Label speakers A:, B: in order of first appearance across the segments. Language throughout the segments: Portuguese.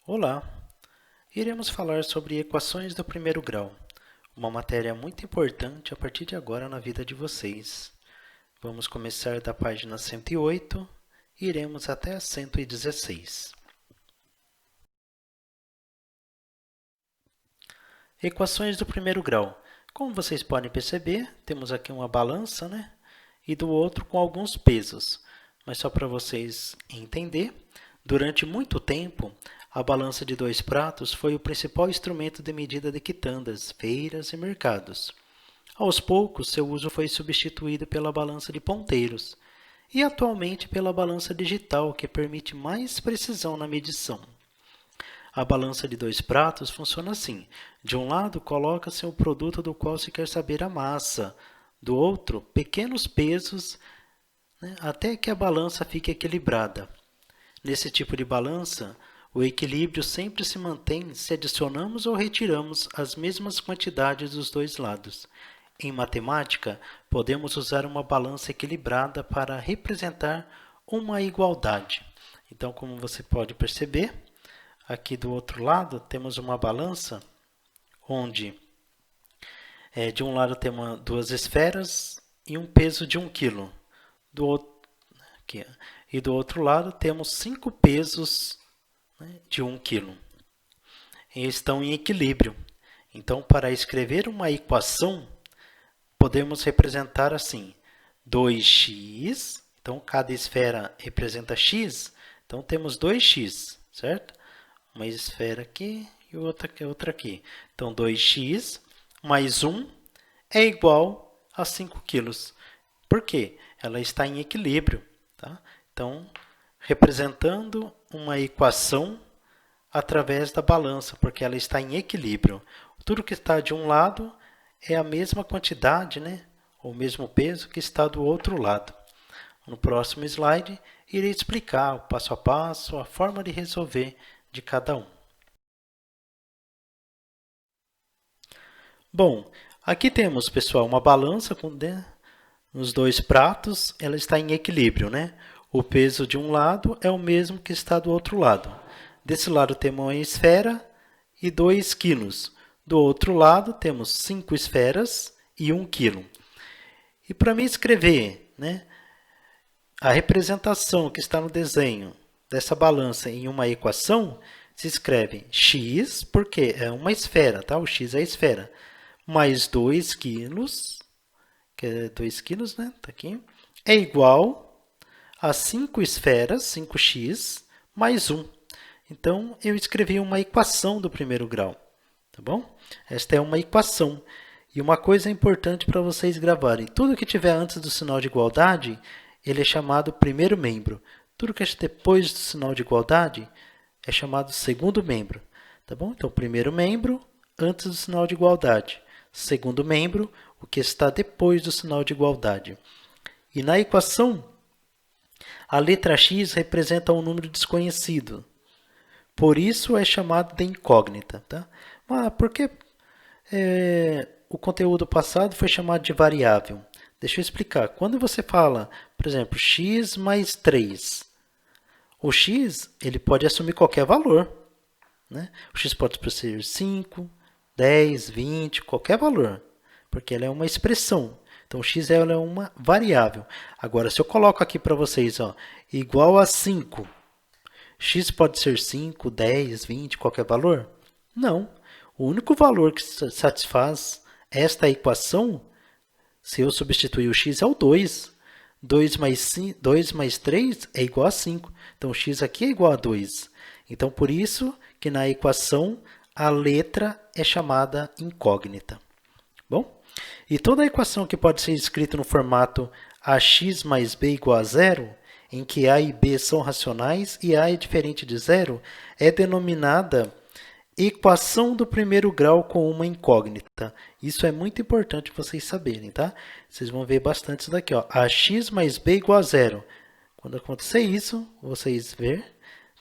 A: Olá! Iremos falar sobre equações do primeiro grau, uma matéria muito importante a partir de agora na vida de vocês. Vamos começar da página 108 e iremos até a 116. Equações do primeiro grau. Como vocês podem perceber, temos aqui uma balança, e do outro com alguns pesos. Mas só para vocês entenderem, durante muito tempo, a balança de 2 pratos foi o principal instrumento de medida de quitandas, feiras e mercados. Aos poucos, seu uso foi substituído pela balança de ponteiros e atualmente pela balança digital, que permite mais precisão na medição. A balança de 2 pratos funciona assim. De um lado, coloca-se o produto do qual se quer saber a massa. Do outro, pequenos pesos, até que a balança fique equilibrada. Nesse tipo de balança, o equilíbrio sempre se mantém se adicionamos ou retiramos as mesmas quantidades dos dois lados. Em matemática, podemos usar uma balança equilibrada para representar uma igualdade. Então, como você pode perceber, aqui do outro lado temos uma balança onde de um lado temos 2 esferas e um peso de 1 kg. E do outro lado temos 5 pesos de 1 kg. E estão em equilíbrio. Então, para escrever uma equação, podemos representar assim: 2x, então cada esfera representa x, então temos 2x, certo? Uma esfera aqui e outra aqui. Então, 2x mais 1 é igual a 5 quilos. Por quê? Ela está em equilíbrio. Tá? Então, representando uma equação através da balança, porque ela está em equilíbrio. Tudo que está de um lado é a mesma quantidade, ou o mesmo peso que está do outro lado. No próximo slide, irei explicar o passo a passo, a forma de resolver de cada um. Bom, aqui temos, pessoal, uma balança com nos 2 pratos, ela está em equilíbrio, O peso de um lado é o mesmo que está do outro lado. Desse lado temos uma esfera e 2 quilos. Do outro lado temos 5 esferas e 1 quilo. E para mim escrever, a representação que está no desenho dessa balança em uma equação, se escreve x, porque é uma esfera, tá? O x é a esfera, mais 2 quilos, que é 2 quilos, tá aqui, é igual a 5 esferas, 5x, mais 1. Então, eu escrevi uma equação do primeiro grau, tá bom? Esta é uma equação. E uma coisa importante para vocês gravarem, tudo que tiver antes do sinal de igualdade, ele é chamado primeiro membro. Tudo que é depois do sinal de igualdade é chamado segundo membro, tá bom? Então, primeiro membro antes do sinal de igualdade. Segundo membro, o que está depois do sinal de igualdade. E na equação, a letra x representa um número desconhecido. Por isso é chamado de incógnita. Tá? Mas por que o conteúdo passado foi chamado de variável? Deixa eu explicar. Quando você fala, por exemplo, x mais 3, o x ele pode assumir qualquer valor. O x pode ser 5, 10, 20, qualquer valor, porque ela é uma expressão. Então, o x ela é uma variável. Agora, se eu coloco aqui para vocês, igual a 5, x pode ser 5, 10, 20, qualquer valor? Não. O único valor que satisfaz esta equação, se eu substituir o x, é o 2. 2 mais 3 é igual a 5. Então, o x aqui é igual a 2. Então, por isso que na equação a letra é chamada incógnita. Bom? E toda equação que pode ser escrita no formato ax mais b igual a zero, em que a e b são racionais e a é diferente de zero, é denominada equação do primeiro grau com uma incógnita. Isso é muito importante vocês saberem, tá? Vocês vão ver bastante isso daqui, ax mais b igual a zero. Quando acontecer isso, vocês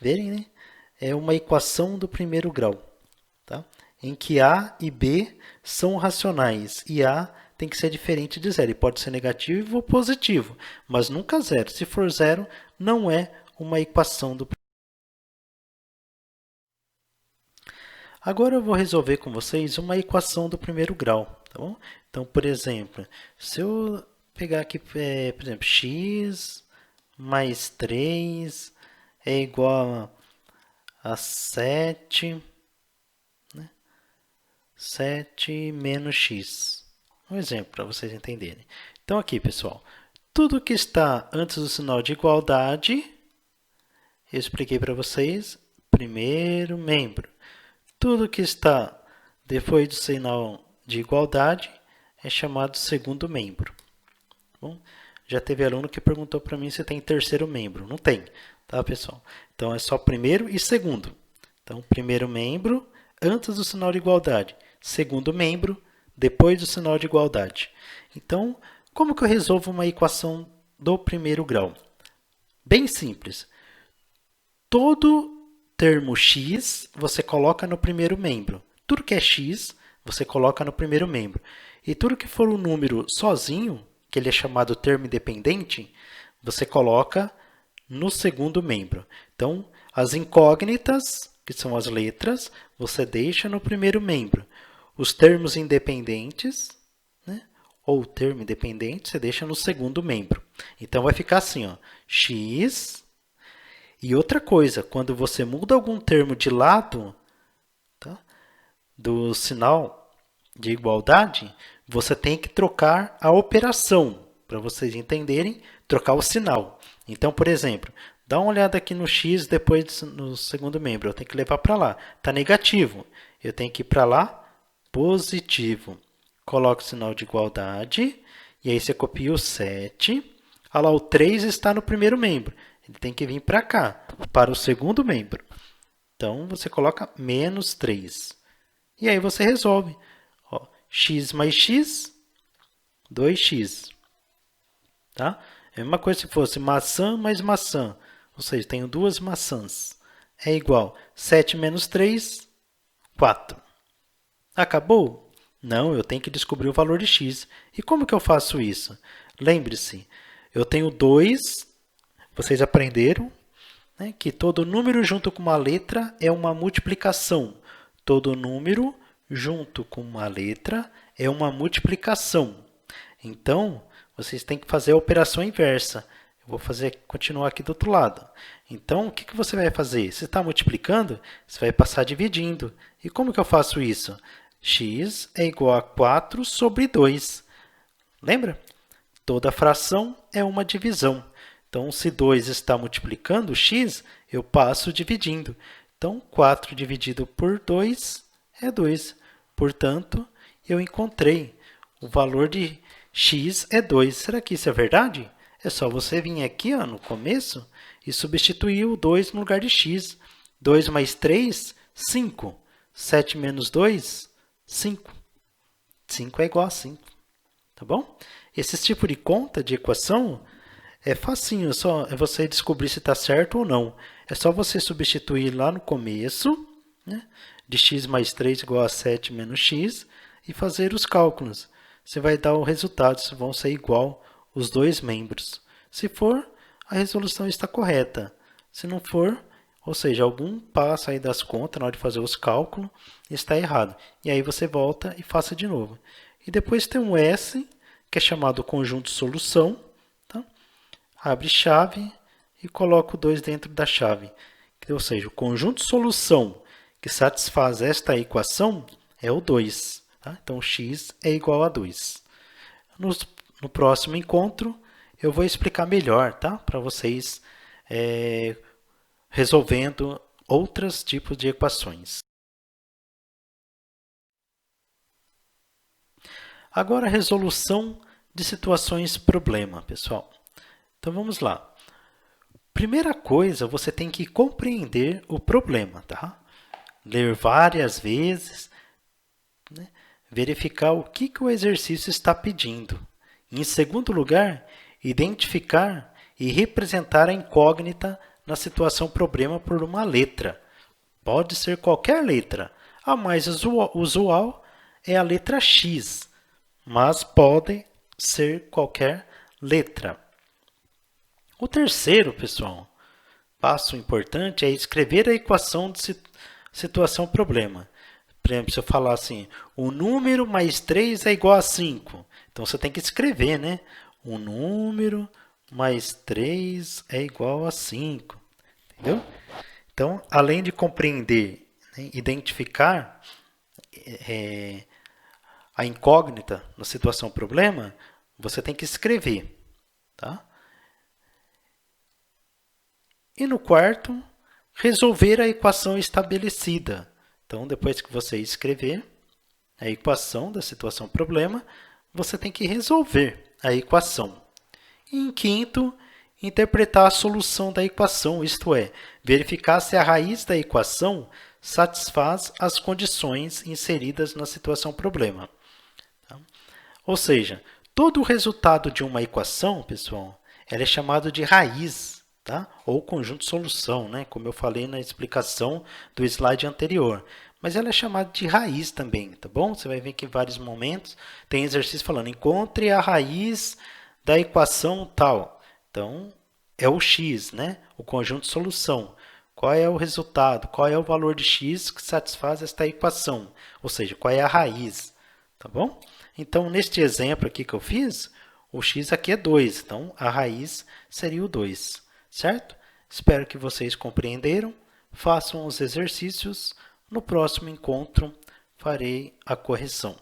A: verem, é uma equação do primeiro grau, tá? Em que a e b são racionais e a tem que ser diferente de zero. E pode ser negativo ou positivo, mas nunca zero. Se for zero, não é uma equação do Agora eu vou resolver com vocês uma equação do primeiro grau, tá bom? Então, por exemplo, se eu pegar aqui, por exemplo, x mais 3 é igual a 7, né? 7 menos x. Um exemplo para vocês entenderem. Então, aqui, pessoal, tudo que está antes do sinal de igualdade, eu expliquei para vocês, primeiro membro. Tudo que está depois do sinal de igualdade é chamado segundo membro. Bom, já teve aluno que perguntou para mim se tem terceiro membro. Não tem, tá, pessoal? Então, é só primeiro e segundo. Então, primeiro membro antes do sinal de igualdade. Segundo membro depois do sinal de igualdade. Então, como que eu resolvo uma equação do primeiro grau? Bem simples. Todo termo x você coloca no primeiro membro. Tudo que é x, você coloca no primeiro membro. E tudo que for um número sozinho, que ele é chamado termo independente, você coloca no segundo membro. Então, as incógnitas, que são as letras, você deixa no primeiro membro. Os termos independentes, né, ou termo independente, você deixa no segundo membro. Então, vai ficar assim, ó, x. E outra coisa, quando você muda algum termo de lado, tá, do sinal de igualdade, você tem que trocar a operação, para vocês entenderem, trocar o sinal. Então, por exemplo, dá uma olhada aqui no x depois no segundo membro, eu tenho que levar para lá. Está negativo, eu tenho que ir para lá, positivo. Coloco o sinal de igualdade, e aí você copia o 7. Olha lá, o 3 está no primeiro membro. Ele tem que vir para cá, para o segundo membro. Então, você coloca menos 3. E aí você resolve. Ó, x mais x, 2x. Tá? É a mesma coisa se fosse maçã mais maçã. Ou seja, tenho duas maçãs. É igual 7 menos 3, 4. Acabou? Não, eu tenho que descobrir o valor de x. E como que eu faço isso? Lembre-se, eu tenho 2, vocês aprenderam, né, que todo número junto com uma letra é uma multiplicação. Todo número junto com uma letra é uma multiplicação. Então, vocês têm que fazer a operação inversa. Eu vou continuar aqui do outro lado. Então, o que você vai fazer? Se está multiplicando, você vai passar dividindo. E como que eu faço isso? X é igual a 4 sobre 2. Lembra? Toda fração é uma divisão. Então, se 2 está multiplicando x, eu passo dividindo. Então, 4 dividido por 2 é 2. Portanto, eu encontrei o valor de x é 2. Será que isso é verdade? É só você vir aqui no começo e substituir o 2 no lugar de x. 2 mais 3, 5. 7 menos 2, 5. 5 é igual a 5. Tá bom? Esse tipo de conta, de equação, é facinho, só é você descobrir se está certo ou não. É só você substituir lá no começo, né, de x mais 3 igual a 7 menos x, e fazer os cálculos. Você vai dar o resultado, se vão ser igual os dois membros. Se for, a resolução está correta. Se não for, ou seja, algum passo aí das contas na hora de fazer os cálculos está errado. E aí você volta e faça de novo. E depois tem um S, que é chamado conjunto solução. Tá? Abre chave e coloca o 2 dentro da chave. Ou seja, o conjunto solução que satisfaz esta equação é o 2. Tá? Então, x é igual a 2. No próximo encontro, eu vou explicar melhor, tá? Para vocês resolvendo outros tipos de equações. Agora, a resolução de situações problema, pessoal. Então, vamos lá. Primeira coisa, você tem que compreender o problema, tá? Ler várias vezes, né? Verificar o que o exercício está pedindo. Em segundo lugar, identificar e representar a incógnita na situação problema por uma letra. Pode ser qualquer letra. A mais usual é a letra X, mas pode ser qualquer letra. O terceiro, pessoal, passo importante é escrever a equação de situação problema. Por exemplo, se eu falar assim, o número mais 3 é igual a 5. Então, você tem que escrever, né? O número mais 3 é igual a 5. Entendeu? Então, além de compreender, né, identificar a incógnita na situação problema, você tem que escrever. Tá? E no quarto, resolver a equação estabelecida. Então, depois que você escrever a equação da situação problema, você tem que resolver a equação. E em quinto, interpretar a solução da equação, isto é, verificar se a raiz da equação satisfaz as condições inseridas na situação problema. Ou seja, todo o resultado de uma equação, pessoal, ela é chamado de raiz, tá? Ou conjunto de solução, né? Como eu falei na explicação do slide anterior. Mas ela é chamada de raiz também, tá bom? Você vai ver que em vários momentos tem exercício falando encontre a raiz da equação tal. Então, é o x, né? O conjunto de solução. Qual é o resultado? Qual é o valor de x que satisfaz esta equação? Ou seja, qual é a raiz, tá bom? Então, neste exemplo aqui que eu fiz, o x aqui é 2, então a raiz seria o 2, certo? Espero que vocês compreenderam. Façam os exercícios. No próximo encontro, farei a correção.